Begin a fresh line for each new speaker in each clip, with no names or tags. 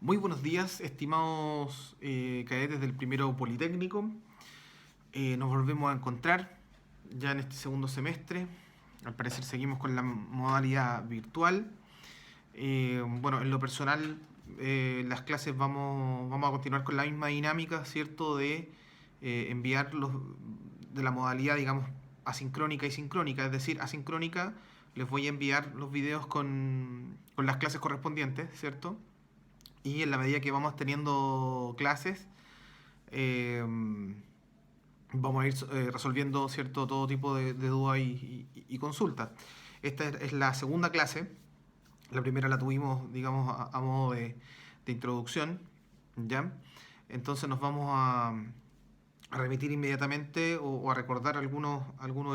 Muy buenos días, estimados cadetes del primero Politécnico. Nos volvemos a encontrar ya en este segundo semestre. Al parecer seguimos con la modalidad virtual. Bueno, en lo personal, las clases vamos a continuar con la misma dinámica, ¿cierto? De enviar de la modalidad, digamos, asincrónica y sincrónica. Es decir, asincrónica, les voy a enviar los videos con las clases correspondientes, ¿cierto? Y en la medida que vamos teniendo clases, eh, vamos a ir resolviendo cierto todo tipo de dudas y consultas. Esta es la segunda clase. La primera la tuvimos, digamos, a modo de introducción, ¿ya? Entonces nos vamos a remitir inmediatamente o a recordar algunos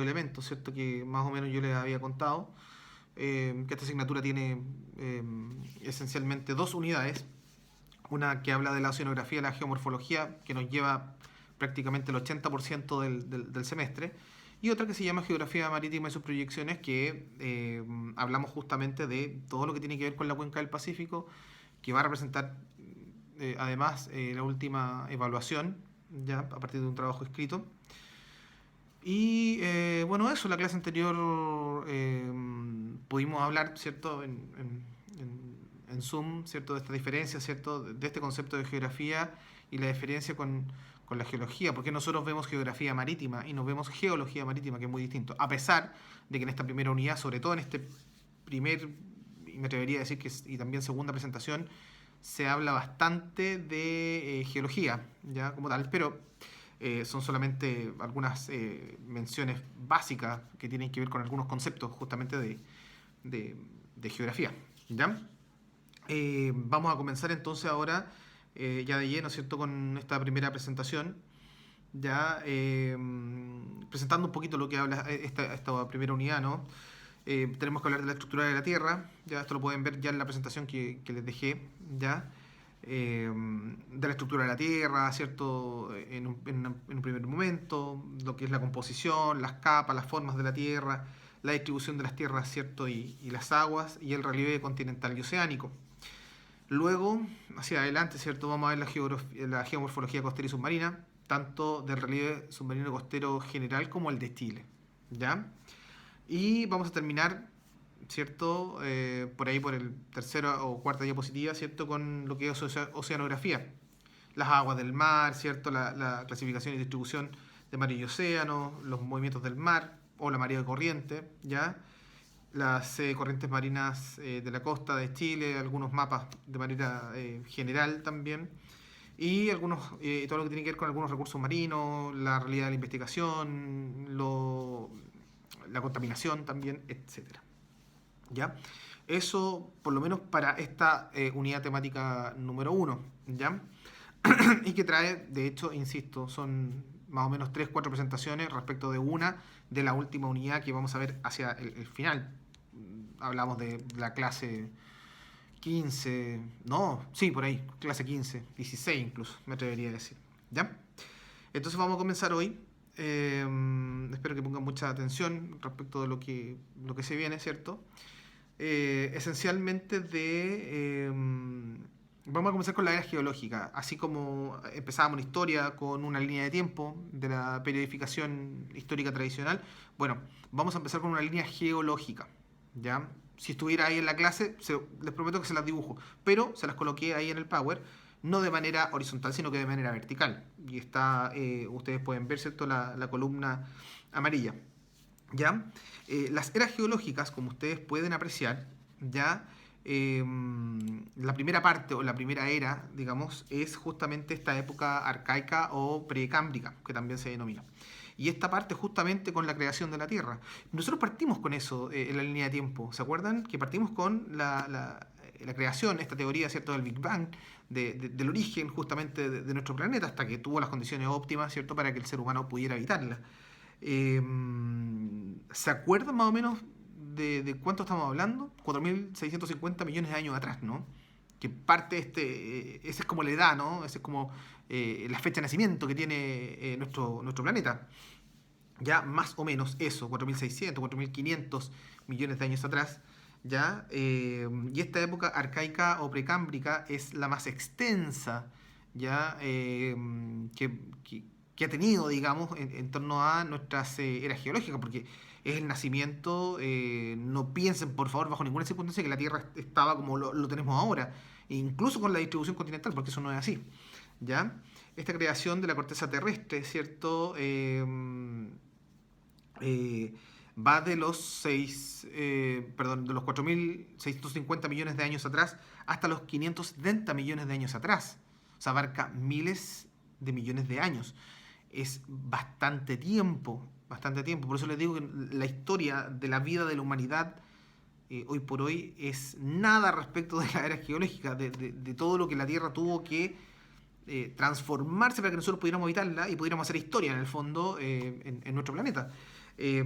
elementos, ¿cierto? Que más o menos yo les había contado. Que esta asignatura tiene esencialmente dos unidades. Una que habla de la oceanografía y la geomorfología, que nos lleva prácticamente el 80% del semestre, y otra que se llama Geografía Marítima y sus proyecciones, que hablamos justamente de todo lo que tiene que ver con la cuenca del Pacífico, que va a representar además la última evaluación, ya a partir de un trabajo escrito. Y bueno, eso, la clase anterior pudimos hablar, ¿cierto? En Zoom, ¿cierto? De esta diferencia, ¿cierto? De este concepto de geografía y la diferencia con la geología, porque nosotros vemos geografía marítima y nos vemos geología marítima, que es muy distinto, a pesar de que en esta primera unidad, sobre todo en este primer, y me atrevería a decir que y también segunda presentación, se habla bastante de geología, ya como tal, pero son solamente algunas menciones básicas que tienen que ver con algunos conceptos justamente de geografía, ¿ya? Vamos a comenzar entonces ahora ya de lleno, ¿cierto? Con esta primera presentación, ya presentando un poquito lo que habla esta primera unidad, ¿no? Tenemos que hablar de la estructura de la Tierra, ya esto lo pueden ver ya en la presentación que les dejé, ya. De la estructura de la Tierra, ¿cierto? En un primer momento, lo que es la composición, las capas, las formas de la Tierra, la distribución de las tierras, ¿cierto? Y las aguas, y el relieve continental y oceánico. Luego, hacia adelante, ¿cierto? Vamos a ver la geomorfología costera y submarina, tanto del relieve submarino costero general como el de Chile, ¿ya? Y vamos a terminar, ¿cierto? Por ahí, por el tercero o cuarta diapositiva, ¿cierto? Con lo que es oceanografía. Las aguas del mar, ¿cierto? La clasificación y distribución de mar y océano, los movimientos del mar o la marea de corriente, ¿ya? Las corrientes marinas de la costa de Chile, algunos mapas de manera general también, y todo lo que tiene que ver con algunos recursos marinos, la realidad de la investigación, la contaminación también, etcétera. ¿Ya? Eso, por lo menos para esta unidad temática número uno, ¿ya? Y que trae, de hecho, insisto, son más o menos 3 4 presentaciones respecto de una de la última unidad que vamos a ver hacia el final. Hablamos de la clase 15 no, sí, por ahí, clase 15 16 incluso, me atrevería a decir. ¿Ya? Entonces vamos a comenzar hoy. Espero que pongan mucha atención respecto de lo que se viene, ¿cierto? Esencialmente vamos a comenzar con la era geológica, así como empezábamos la historia con una línea de tiempo de la periodificación histórica tradicional. Bueno, vamos a empezar con una línea geológica, ¿ya? Si estuviera ahí en la clase, les prometo que se las dibujo, pero se las coloqué ahí en el Power, no de manera horizontal, sino que de manera vertical. Y está, ustedes pueden ver, ¿cierto?, la columna amarilla. ¿Ya? Las eras geológicas, como ustedes pueden apreciar, ¿ya? La primera parte o la primera era, digamos, es justamente esta época arcaica o precámbrica, que también se denomina. Y esta parte justamente con la creación de la Tierra. Nosotros partimos con eso en la línea de tiempo. ¿Se acuerdan? Que partimos con la creación, esta teoría, ¿cierto?, del Big Bang, del origen justamente de nuestro planeta, hasta que tuvo las condiciones óptimas, ¿cierto?, para que el ser humano pudiera habitarla. Eh, ¿Se acuerdan más o menos de cuánto estamos hablando? 4.650 millones de años atrás, ¿no? Que parte esa es como la edad, ¿no? Esa es como la fecha de nacimiento que tiene nuestro planeta. Ya más o menos eso, 4.600, 4.500 millones de años atrás. ¿ya? Y esta época arcaica o precámbrica es la más extensa, ¿ya? Que ha tenido, digamos, en torno a nuestras eras geológicas, porque es el nacimiento, no piensen por favor bajo ninguna circunstancia que la Tierra estaba como lo tenemos ahora, incluso con la distribución continental, porque eso no es así, ¿ya? Esta creación de la corteza terrestre, ¿cierto? Eh, Va de los 4.650 millones de años atrás hasta los 570 millones de años atrás. O sea, abarca miles de millones de años. Es bastante tiempo, bastante tiempo. Por eso les digo que la historia de la vida de la humanidad hoy por hoy es nada respecto de la era geológica, de todo lo que la Tierra tuvo que transformarse para que nosotros pudiéramos habitarla y pudiéramos hacer historia en el fondo en nuestro planeta. Eh,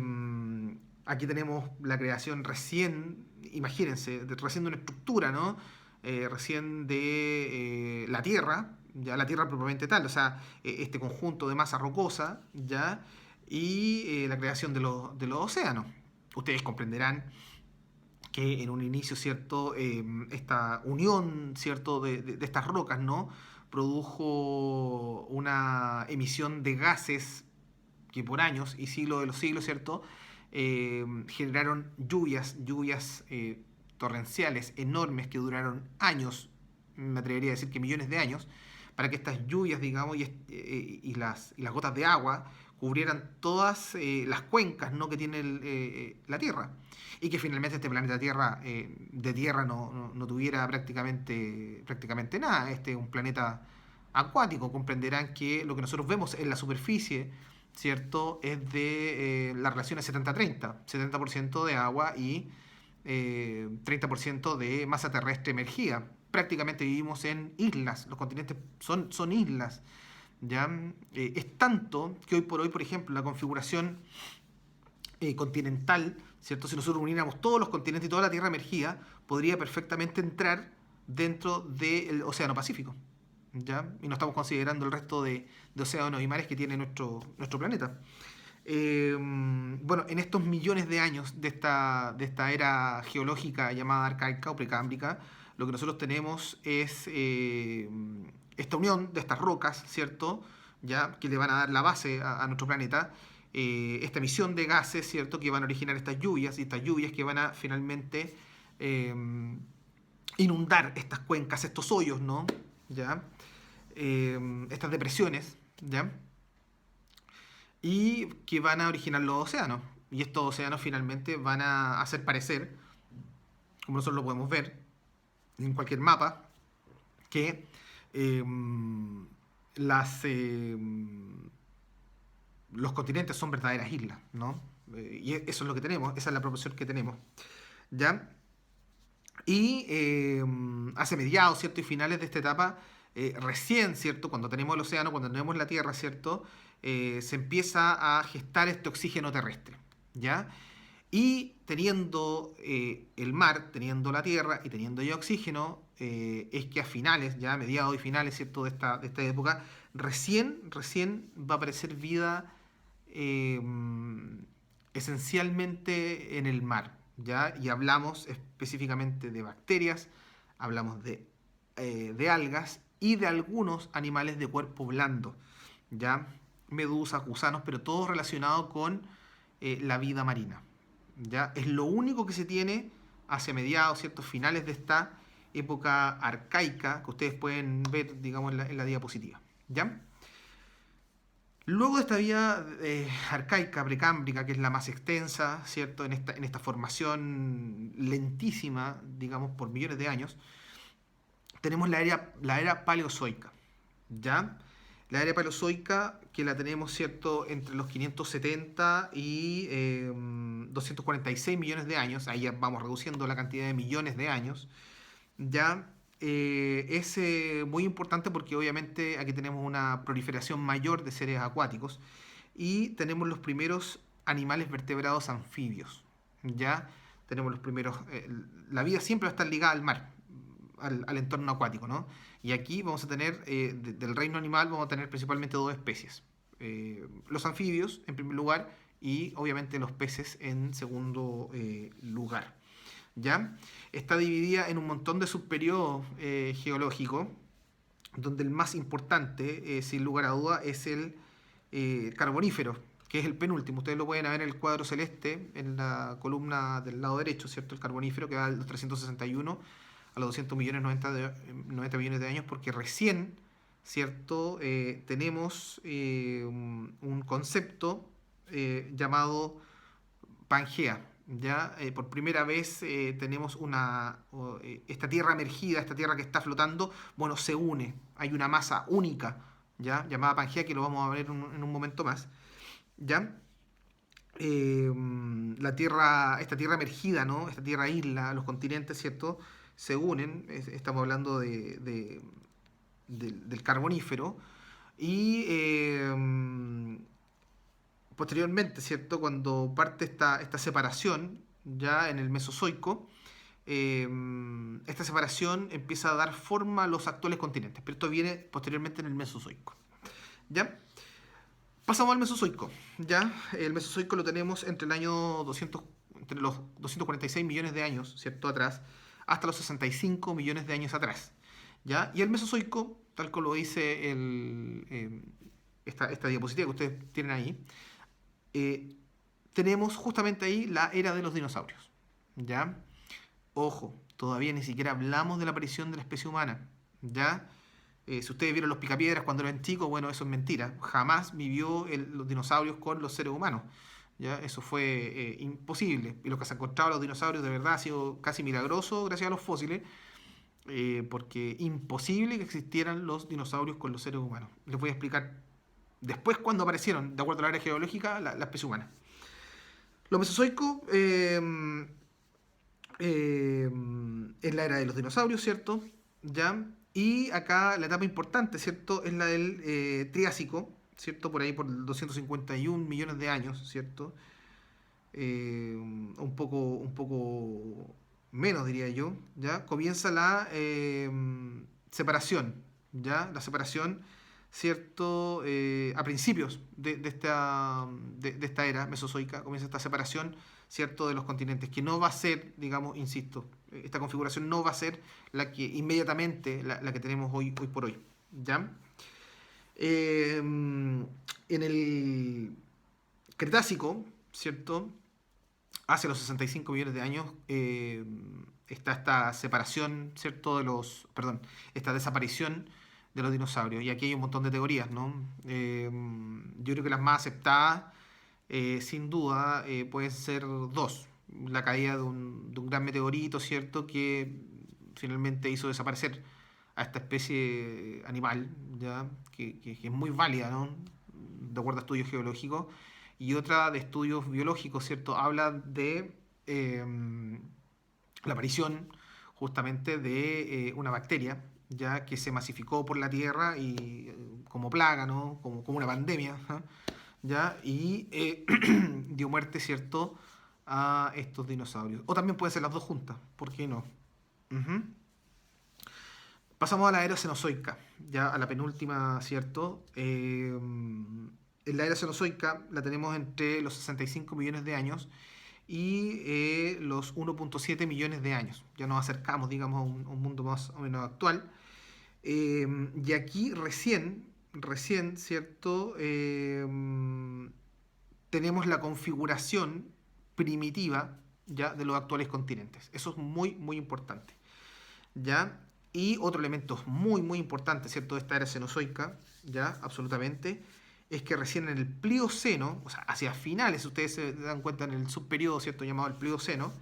Aquí tenemos la creación recién, imagínense, recién de una estructura, ¿no? Recién de la Tierra, ya la Tierra propiamente tal, o sea, este conjunto de masa rocosa, ¿ya? Y la creación de los océanos. Ustedes comprenderán que en un inicio, ¿cierto? Esta unión, ¿cierto? De estas rocas, ¿no? Produjo una emisión de gases que por años y siglos de los siglos, ¿cierto? Generaron lluvias torrenciales enormes que duraron años, me atrevería a decir que millones de años, para que estas lluvias, digamos, y las gotas de agua cubrieran todas las cuencas, ¿no? Que tiene la Tierra. Y que finalmente este planeta Tierra de tierra no tuviera prácticamente nada. Este es un planeta acuático. Comprenderán que lo que nosotros vemos en la superficie, ¿cierto? Es de la relación es 70-30. 70% de agua y 30% de masa terrestre emergida. Prácticamente vivimos en islas. Los continentes son islas. ¿Ya? Es tanto que hoy por hoy, por ejemplo, la configuración continental, ¿cierto? Si nosotros uniéramos todos los continentes y toda la Tierra emergida, podría perfectamente entrar dentro del Océano Pacífico, ¿ya? Y no estamos considerando el resto de océanos y mares que tiene nuestro planeta. Bueno, en estos millones de años de esta era geológica llamada arcaica o precámbrica, lo que nosotros tenemos es esta unión de estas rocas, ¿cierto? ¿Ya? Que le van a dar la base a nuestro planeta, esta emisión de gases, ¿cierto? Que van a originar estas lluvias y estas lluvias que van a finalmente eh, inundar estas cuencas, estos hoyos, ¿no? ¿Ya? Estas depresiones, ¿ya? Y que van a originar los océanos. Y estos océanos finalmente van a hacer parecer, como nosotros lo podemos ver en cualquier mapa, que eh, las, eh, los continentes son verdaderas islas, ¿no? Y eso es lo que tenemos, esa es la proporción que tenemos, ¿ya? Y hacia mediados, ¿cierto? Y finales de esta etapa, recién, ¿cierto? Cuando tenemos el océano, cuando tenemos la Tierra, ¿cierto? Se empieza a gestar este oxígeno terrestre, ¿ya? Y teniendo el mar, teniendo la Tierra y teniendo ya oxígeno, es que a finales, ya a mediados y finales, ¿cierto? De esta época, recién va a aparecer vida eh, esencialmente en el mar, ¿ya? Y hablamos específicamente de bacterias, hablamos de algas y de algunos animales de cuerpo blando, ¿ya? Medusas, gusanos, pero todo relacionado con la vida marina, ¿ya? Es lo único que se tiene hacia mediados, ciertos finales de esta época arcaica que ustedes pueden ver, digamos, en la diapositiva, ¿ya? Luego de esta vida arcaica, precámbrica, que es la más extensa, ¿cierto? En esta formación lentísima, digamos, por millones de años, tenemos la era paleozoica, ¿ya? La era paleozoica que la tenemos, ¿cierto?, entre los 570 y 246 millones de años, ahí ya vamos reduciendo la cantidad de millones de años, ya es muy importante porque obviamente aquí tenemos una proliferación mayor de seres acuáticos y tenemos los primeros animales vertebrados anfibios, ya tenemos los primeros, la vida siempre va a estar ligada al mar, al entorno acuático, ¿no? Y aquí vamos a tener, del reino animal, vamos a tener principalmente dos especies. Los anfibios, en primer lugar, y obviamente los peces en segundo lugar. ¿ya? Está dividida en un montón de subperiodos geológicos, donde el más importante, sin lugar a duda, es el Carbonífero, que es el penúltimo. Ustedes lo pueden ver en el cuadro celeste, en la columna del lado derecho, ¿cierto? El Carbonífero, que va de los 361 a los 200 millones 90 millones de años, porque recién, ¿cierto? Tenemos un concepto llamado Pangea. ¿Ya? Por primera vez tenemos esta tierra emergida, esta tierra que está flotando, bueno, se une, hay una masa única, ¿ya? Llamada Pangea, que lo vamos a ver en un momento más, ¿ya? Esta tierra emergida, ¿no? Esta tierra isla, los continentes, ¿cierto? Se unen, estamos hablando del Carbonífero, y posteriormente, ¿cierto? Cuando parte esta separación, ya en el Mesozoico, eh, esta separación empieza a dar forma a los actuales continentes, pero esto viene posteriormente en el Mesozoico, ¿ya? Pasamos al Mesozoico, ¿ya? El Mesozoico lo tenemos entre el año 200, entre los 246 millones de años, ¿cierto? Atrás, hasta los 65 millones de años atrás, ¿ya? Y el Mesozoico, tal como lo dice esta diapositiva que ustedes tienen ahí, eh, tenemos justamente ahí la era de los dinosaurios, ¿ya? Ojo, todavía ni siquiera hablamos de la aparición de la especie humana, ¿ya? Si ustedes vieron los picapiedras cuando eran chicos, bueno, eso es mentira. Jamás vivió los dinosaurios con los seres humanos, ¿ya? Eso fue imposible. Y lo que se ha encontrado los dinosaurios de verdad ha sido casi milagroso gracias a los fósiles, porque imposible que existieran los dinosaurios con los seres humanos. Les voy a explicar después cuándo aparecieron, de acuerdo a la área geológica, la especie humana. Los mesozoicos es la era de los dinosaurios, ¿cierto? ¿Ya? Y acá la etapa importante, ¿cierto? Es la del Triásico, ¿cierto? Por ahí por 251 millones de años, ¿cierto? Un poco menos, diría yo, ¿ya? Comienza la separación, ¿ya? La separación, ¿cierto? A principios de esta era mesozoica comienza esta separación, ¿cierto? De los continentes, que no va a ser, digamos, insisto, esta configuración no va a ser la que inmediatamente, la que tenemos hoy por hoy, ¿ya? En el Cretácico, ¿cierto? Hacia los 65 millones de años está esta separación, ¿cierto? Perdón, esta desaparición de los dinosaurios. Y aquí hay un montón de teorías, ¿no? Yo creo que las más aceptadas, sin duda, pueden ser dos. La caída de un gran meteorito, ¿cierto? Que finalmente hizo desaparecer a esta especie animal, ¿ya? Que es muy válida, ¿no? De acuerdo a estudios geológicos. Y otra de estudios biológicos, ¿cierto? Habla de la aparición justamente de una bacteria, ya que se masificó por la Tierra y como plaga, ¿no? Como una pandemia, ¿ja? ¿Ya? Y dio muerte, ¿cierto? A estos dinosaurios. O también pueden ser las dos juntas, ¿por qué no? Ujú. Pasamos a la era Cenozoica, ya a la penúltima, ¿cierto? En la era Cenozoica la tenemos entre los 65 millones de años y los 1,7 millones de años. Ya nos acercamos, digamos, a un mundo más o menos actual. Y aquí recién, ¿cierto? Tenemos la configuración primitiva ya de los actuales continentes. Eso es muy, muy importante, ¿ya? Y otro elemento muy, muy importante, ¿cierto? De esta era cenozoica, ¿ya? Absolutamente, es que recién en el Plioceno, o sea, hacia finales, si ustedes se dan cuenta en el subperiodo, ¿cierto? Llamado el Plioceno,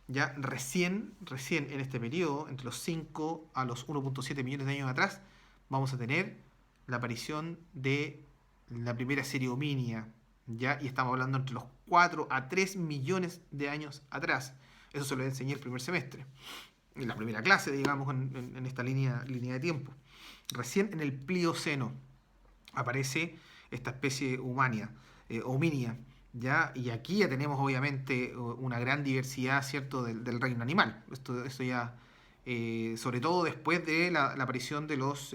ya recién en este periodo, entre los 5 a los 1,7 millones de años atrás, vamos a tener la aparición de la primera serie hominia, ¿ya? Y estamos hablando entre los 4 a 3 millones de años atrás. Eso se lo enseñé el primer semestre, en la primera clase, digamos, en esta línea de tiempo. Recién en el Plioceno aparece esta especie hominia, ¿ya? Y aquí ya tenemos obviamente una gran diversidad, ¿cierto?, del reino animal. Esto ya, sobre todo después de la aparición de los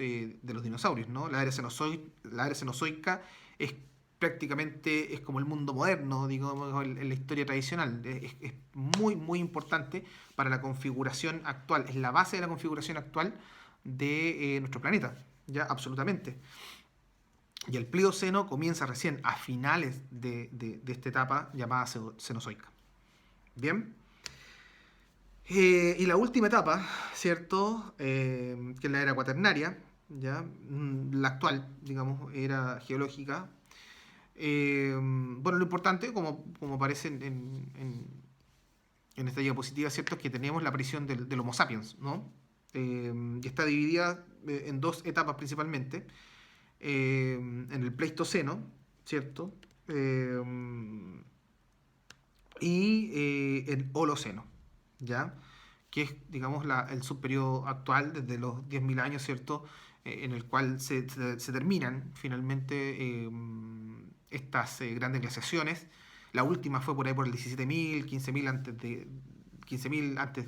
dinosaurios, ¿no? La era cenozoica es prácticamente es como el mundo moderno, digamos, en la historia tradicional. Es muy, muy importante para la configuración actual. Es la base de la configuración actual de nuestro planeta, ya absolutamente. Y el Plioceno comienza recién a finales de esta etapa llamada Cenozoica. Bien. Y la última etapa, ¿cierto? Que es la era cuaternaria, ¿ya? La actual, digamos, era geológica. Bueno, lo importante, como aparece en esta diapositiva, ¿cierto? Es que tenemos la aparición del Homo sapiens, ¿no? Y está dividida en dos etapas principalmente. En el Pleistoceno, ¿cierto? Eh, y el Holoceno, ¿ya? Que es, digamos, el subperiodo actual, desde los 10.000 años, ¿cierto? En el cual se terminan finalmente estas grandes glaciaciones. La última fue por ahí por el 17.000, 15.000 15.000 antes,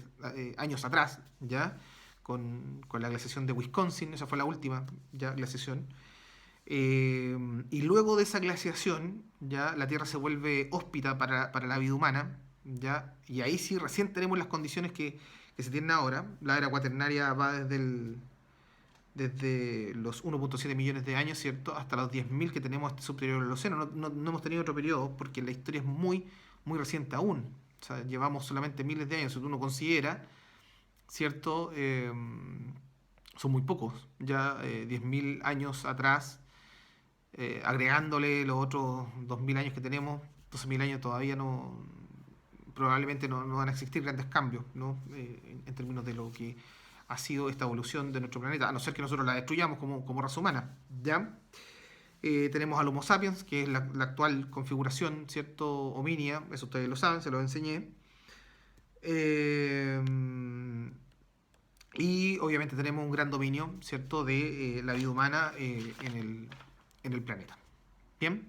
años atrás, ¿ya? Con la glaciación de Wisconsin, esa fue la última ya glaciación. Y luego de esa glaciación, ya la Tierra se vuelve hóspita para la vida humana, ya, y ahí sí recién tenemos las condiciones que se tienen ahora. La era cuaternaria va desde los 1.7 millones de años, ¿cierto? Hasta los 10.000 que tenemos este subperiodo del océano. No hemos tenido otro periodo porque la historia es muy, muy reciente aún. O sea, llevamos solamente miles de años. Si uno considera, ¿cierto? Son muy pocos. Ya 10.000 años atrás, agregándole los otros 2.000 años que tenemos, 12.000 años todavía no, probablemente no van a existir grandes cambios, ¿no? En términos de lo que ha sido esta evolución de nuestro planeta, a no ser que nosotros la destruyamos como raza humana, ¿ya? Tenemos al Homo sapiens, que es la actual configuración, ¿cierto? Hominia, eso ustedes lo saben, se lo enseñé. Eh, y obviamente tenemos un gran dominio, ¿cierto?, de la vida humana en el planeta. Bien.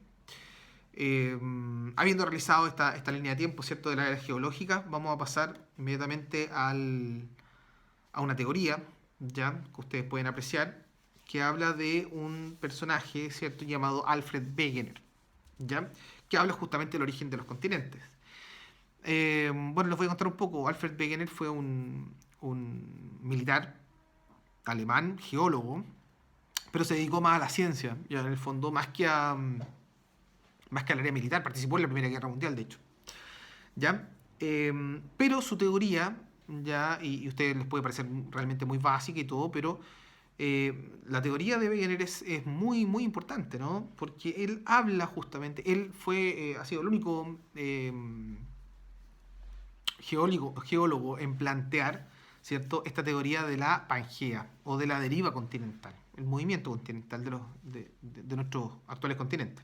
Eh, Habiendo realizado esta línea de tiempo, ¿cierto?, de la era geológica, vamos a pasar inmediatamente a una teoría, ya, que ustedes pueden apreciar, que habla de un personaje, ¿cierto?, llamado Alfred Wegener, ya, que habla justamente del origen de los continentes. Bueno, les voy a contar un poco. Alfred Wegener fue un militar alemán, geólogo, pero se dedicó más a la ciencia, ya en el fondo, más que al área militar. Participó en la Primera Guerra Mundial, de hecho. ¿Ya? Pero su teoría, ya, y a ustedes les puede parecer realmente muy básica y todo, pero la teoría de Wegener es muy, muy importante, ¿no? Porque él habla justamente, él ha sido el único geólogo en plantear, ¿cierto?, esta teoría de la Pangea o de la deriva continental, el movimiento continental de nuestros actuales continentes.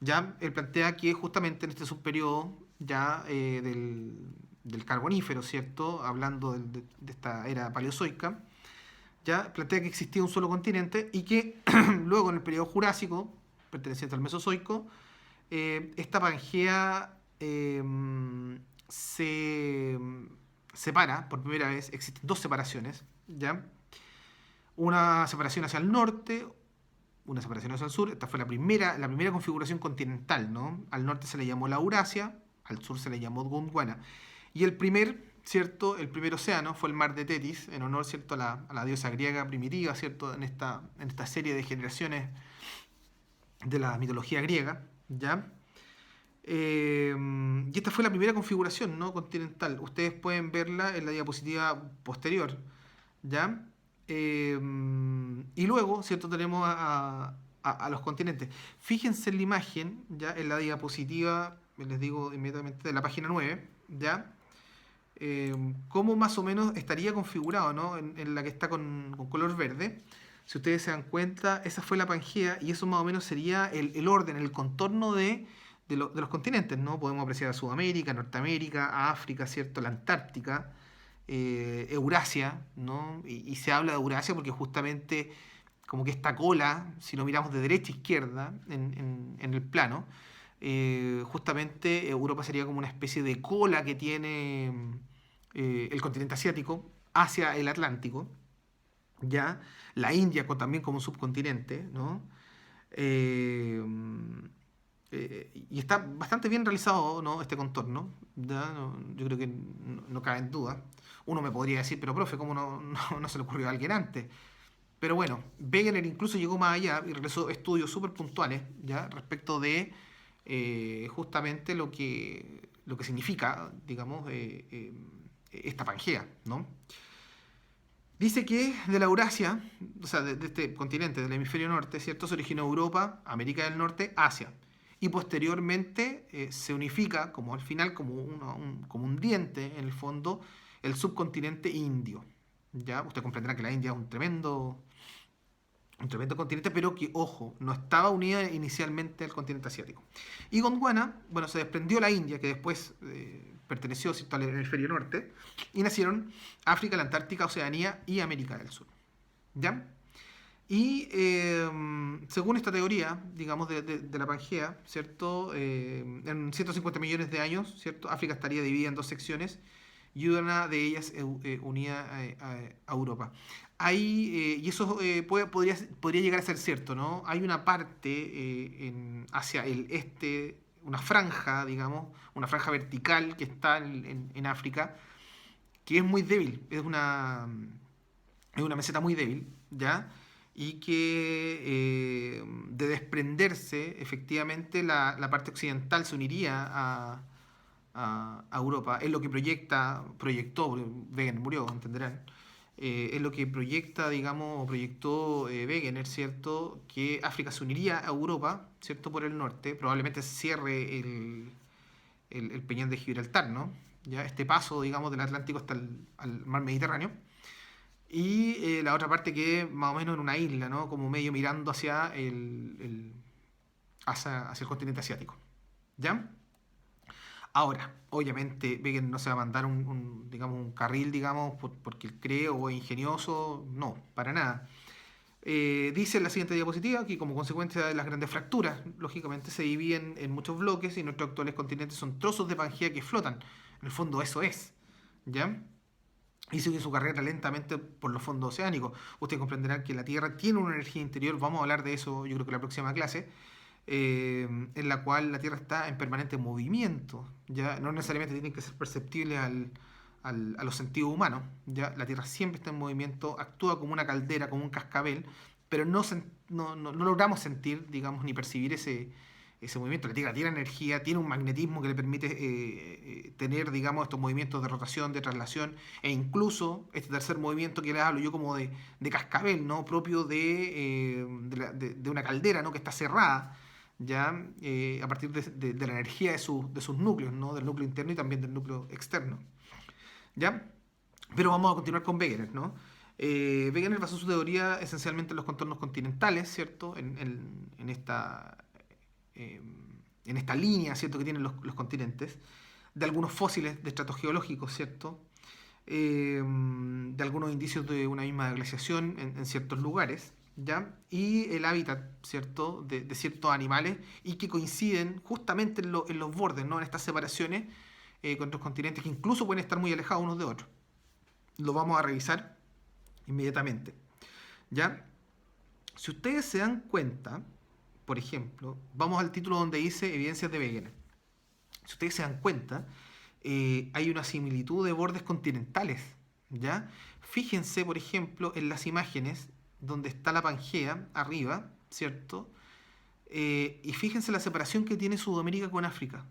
Ya él plantea que justamente en este subperiodo ya del Carbonífero, ¿cierto?, hablando de esta era paleozoica, ya plantea que existía un solo continente y que luego en el periodo Jurásico, perteneciente al Mesozoico, esta Pangea se separa por primera vez. Existen dos separaciones, ¿ya? Una separación hacia el norte, una separación hacia el sur. Esta fue la primera configuración continental, ¿no? Al norte se le llamó la Eurasia, al sur se le llamó Gondwana. Y ¿cierto? El primer océano fue el mar de Tetis, en honor, ¿cierto?, a la diosa griega primitiva, ¿cierto?, en esta serie de generaciones de la mitología griega, ¿ya? Y esta fue la primera configuración, ¿no?, continental. Ustedes pueden verla en la diapositiva posterior, ¿ya? Y luego, ¿cierto?, tenemos a los continentes. Fíjense en la imagen, ya en la diapositiva, les digo inmediatamente, de la página 9, ¿ya? Cómo más o menos estaría configurado, ¿no?, en la que está con color verde. Si ustedes se dan cuenta, esa fue la Pangea y eso más o menos sería el orden, el contorno de los continentes, ¿no? Podemos apreciar a Sudamérica, Norteamérica, a África, ¿cierto?, la Antártica, Eurasia, ¿no? Y se habla de Eurasia porque justamente como que esta cola, si lo miramos de derecha a izquierda en el plano, justamente Europa sería como una especie de cola que tiene el continente asiático hacia el Atlántico, ¿ya? La India también como un subcontinente, ¿no? Eh, y está bastante bien realizado, ¿no? Este contorno. ¿Ya? Yo creo que no cabe en duda. Uno me podría decir, pero profe, ¿cómo no se le ocurrió a alguien antes? Pero bueno, Wegener incluso llegó más allá y realizó estudios súper puntuales, ¿ya? Respecto de justamente lo que significa, digamos, esta Pangea, ¿no? Dice que de la Eurasia, o sea, de este continente, del hemisferio norte, ¿cierto? Se originó Europa, América del Norte, Asia. Y posteriormente se unifica, como al final, como un diente, en el fondo, el subcontinente indio. ¿Ya? Usted comprenderá que la India es un tremendo continente, pero que, ojo, no estaba unida inicialmente al continente asiático. Y Gondwana, bueno, se desprendió la India, que después perteneció, ¿cierto?, al hemisferio norte, y nacieron África, la Antártica, Oceanía y América del Sur. ¿Ya? Y según esta teoría, digamos, de la Pangea, ¿cierto? En 150 millones de años, ¿cierto? África estaría dividida en dos secciones y una de ellas unida a Europa. Y eso podría llegar a ser cierto, ¿no? Hay una parte hacia el este, una franja, digamos, una franja vertical que está en África, que es muy débil, es una meseta muy débil, ¿ya? Y que de desprenderse, efectivamente, la parte occidental se uniría a Europa. Es lo que proyectó, Wegener murió, entenderán. Es lo que proyecta, digamos, o proyectó Wegener, ¿cierto? Que África se uniría a Europa, ¿cierto? Por el norte, probablemente cierre el Peñón de Gibraltar, ¿no? Ya este paso, digamos, del Atlántico hasta al mar Mediterráneo. Y la otra parte que más o menos en una isla, ¿no? Como medio mirando hacia el continente asiático. ¿Ya? Ahora, obviamente, Wegener no se va a mandar digamos, un carril, digamos, porque él cree o es ingenioso. No, para nada. Dice en la siguiente diapositiva que como consecuencia de las grandes fracturas, lógicamente se dividen en muchos bloques y nuestros actuales continentes son trozos de Pangea que flotan. En el fondo eso es. ¿Ya? Y sigue su carrera lentamente por los fondos oceánicos. Ustedes comprenderán que la Tierra tiene una energía interior, vamos a hablar de eso yo creo que en la próxima clase, en la cual la Tierra está en permanente movimiento. ¿Ya? No necesariamente tienen que ser perceptibles a los sentidos humanos. ¿Ya? La Tierra siempre está en movimiento, actúa como una caldera, como un cascabel, pero no logramos sentir, digamos, ni percibir ese movimiento. La Tierra tiene energía, tiene un magnetismo que le permite tener, digamos, estos movimientos de rotación, de traslación, e incluso este tercer movimiento que les hablo yo como de cascabel, ¿no? Propio de una caldera, ¿no? Que está cerrada, ya a partir de la energía de sus núcleos, ¿no? Del núcleo interno y también del núcleo externo. ¿Ya? Pero vamos a continuar con Wegener, ¿no? Wegener basó su teoría esencialmente en los contornos continentales, ¿cierto? Eh, en esta línea, ¿cierto? Que tienen los continentes, de algunos fósiles de estratos geológicos, ¿cierto? De algunos indicios de una misma glaciación en ciertos lugares, ¿ya? Y el hábitat, ¿cierto? De ciertos animales y que coinciden justamente en los bordes, ¿no? En estas separaciones con otros continentes que incluso pueden estar muy alejados unos de otros. Lo vamos a revisar inmediatamente, ¿ya? Si ustedes se dan cuenta, por ejemplo, vamos al título donde dice Evidencias de Wegener. Si ustedes se dan cuenta, hay una similitud de bordes continentales, ¿ya? Fíjense, por ejemplo, en las imágenes donde está la Pangea arriba, ¿cierto? Y fíjense la separación que tiene Sudamérica con África,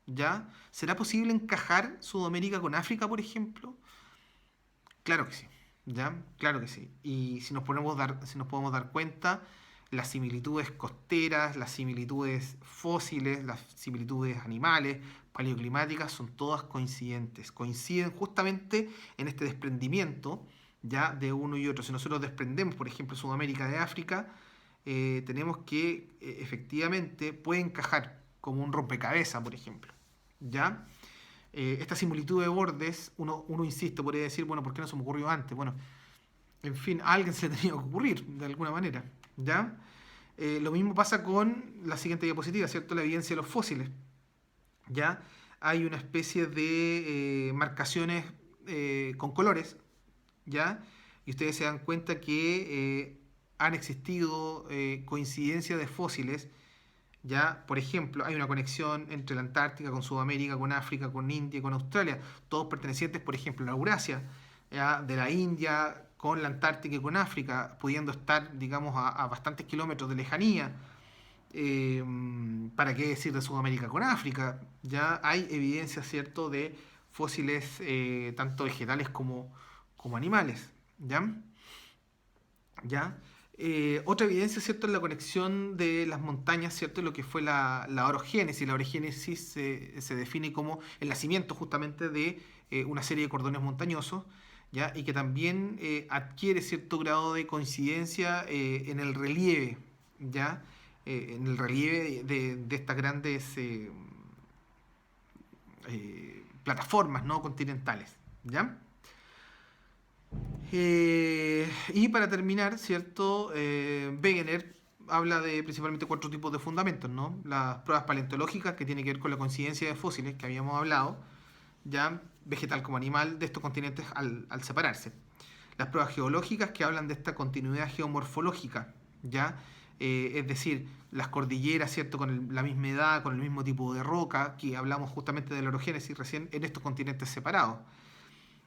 ¿ya? ¿Será posible encajar Sudamérica con África, por ejemplo? Claro que sí, ¿ya? Claro que sí. Y si nos podemos dar cuenta, las similitudes costeras, las similitudes fósiles, las similitudes animales, paleoclimáticas, son todas coincidentes. Coinciden justamente en este desprendimiento, ya, de uno y otro. Si nosotros desprendemos, por ejemplo, Sudamérica de África, tenemos que efectivamente puede encajar como un rompecabezas, por ejemplo, ¿ya? Esta similitud de bordes, uno insiste, podría decir, bueno, ¿por qué no se me ocurrió antes? Bueno, en fin, a alguien se le tenía que ocurrir, de alguna manera, ¿ya? Lo mismo pasa con la siguiente diapositiva, ¿cierto? La evidencia de los fósiles, ¿ya? Hay una especie de marcaciones con colores, ¿ya? Y ustedes se dan cuenta que han existido coincidencias de fósiles Ya, por ejemplo, hay una conexión entre la Antártica con Sudamérica, con África, con India, con Australia, todos pertenecientes, por ejemplo, a la Eurasia, ¿ya? De la India con la Antártica y con África, pudiendo estar, digamos, a bastantes kilómetros de lejanía. Eh, ¿Para qué decir de Sudamérica con África? Ya hay evidencia, ¿cierto?, de fósiles tanto vegetales como animales. ¿Ya? ¿Ya? Otra evidencia, ¿cierto?, es la conexión de las montañas, ¿cierto?, lo que fue la orogénesis. La orogénesis se define como el nacimiento justamente de una serie de cordones montañosos, ¿ya? Y que también adquiere cierto grado de coincidencia en el relieve, ¿ya? En el relieve de estas grandes plataformas, ¿no?, continentales, ¿ya? Y para terminar, ¿cierto? Wegener habla de principalmente cuatro tipos de fundamentos, ¿no? Las pruebas paleontológicas, que tiene que ver con la coincidencia de fósiles que habíamos hablado, ya vegetal como animal, de estos continentes al separarse. Las pruebas geológicas, que hablan de esta continuidad geomorfológica, ya es decir, las cordilleras, ¿cierto? Con la misma edad, con el mismo tipo de roca, que hablamos justamente de la orogénesis recién, en estos continentes separados.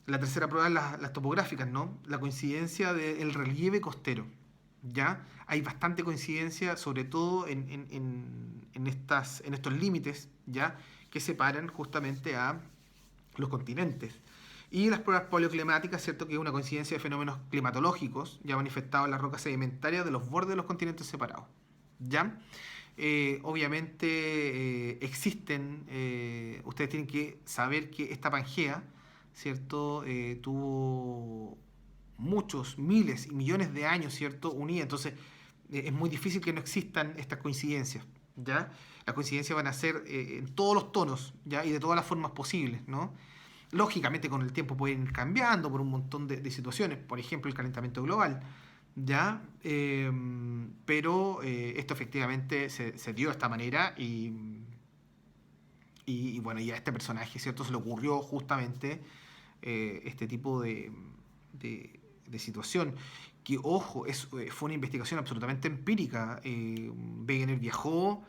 La tercera prueba es las topográficas, ¿no? La coincidencia del relieve costero, ¿ya? Hay bastante coincidencia, sobre todo en estos límites, ¿ya? Que separan justamente a los continentes. Y las pruebas paleoclimáticas, ¿cierto? Que es una coincidencia de fenómenos climatológicos ya manifestados en las rocas sedimentarias de los bordes de los continentes separados, ¿ya? Obviamente existen, ustedes tienen que saber que esta Pangea, ¿cierto? Tuvo muchos, miles y millones de años, ¿cierto? Unida. Entonces, es muy difícil que no existan estas coincidencias, ¿ya? Las coincidencias van a ser en todos los tonos, ¿ya? Y de todas las formas posibles, ¿no? Lógicamente, con el tiempo pueden ir cambiando por un montón de situaciones, por ejemplo, el calentamiento global, ¿ya? Pero esto efectivamente se dio de esta manera y bueno, y a este personaje, ¿cierto? Se le ocurrió justamente este tipo de situación. Que, ojo, fue una investigación absolutamente empírica. Wegener viajó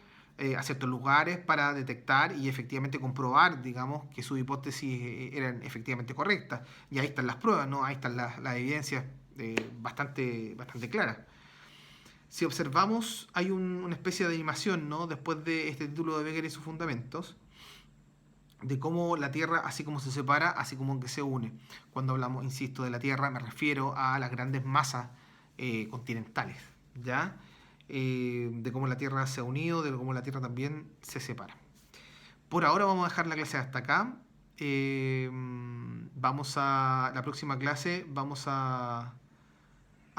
a ciertos lugares para detectar y efectivamente comprobar, digamos, que sus hipótesis eran efectivamente correctas. Y ahí están las pruebas, ¿no? Ahí están las evidencias bastante claras. Si observamos, hay una especie de animación, ¿no? Después de este título de Wegener y sus fundamentos, de cómo la Tierra, así como se separa, así como que se une. Cuando hablamos, insisto, de la Tierra, me refiero a las grandes masas continentales, ¿ya? De cómo la Tierra se ha unido, de cómo la Tierra también se separa. Por ahora vamos a dejar la clase hasta acá. La próxima clase vamos a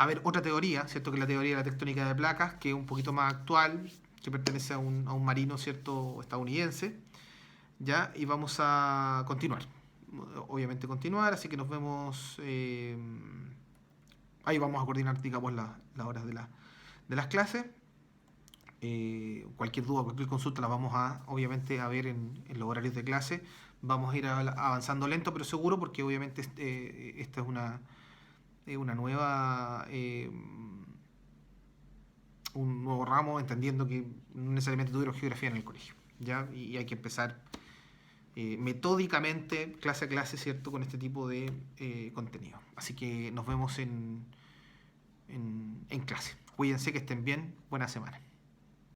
ver otra teoría, ¿cierto? Que es la teoría de la tectónica de placas, que es un poquito más actual, que pertenece a un marino, ¿cierto?, estadounidense, ¿ya? Y vamos a continuar. Obviamente continuar, así que nos vemos. Ahí vamos a coordinar, digamos, las horas de las clases. Cualquier duda, cualquier consulta la vamos obviamente, a ver en los horarios de clase. Vamos a ir avanzando lento, pero seguro, porque obviamente esta es una nueva. Un nuevo ramo, entendiendo que no necesariamente tuvieron geografía en el colegio, ¿ya? Y hay que empezar metódicamente, clase a clase, ¿cierto?, con este tipo de contenido. Así que nos vemos en clase. Cuídense, que estén bien. Buena semana.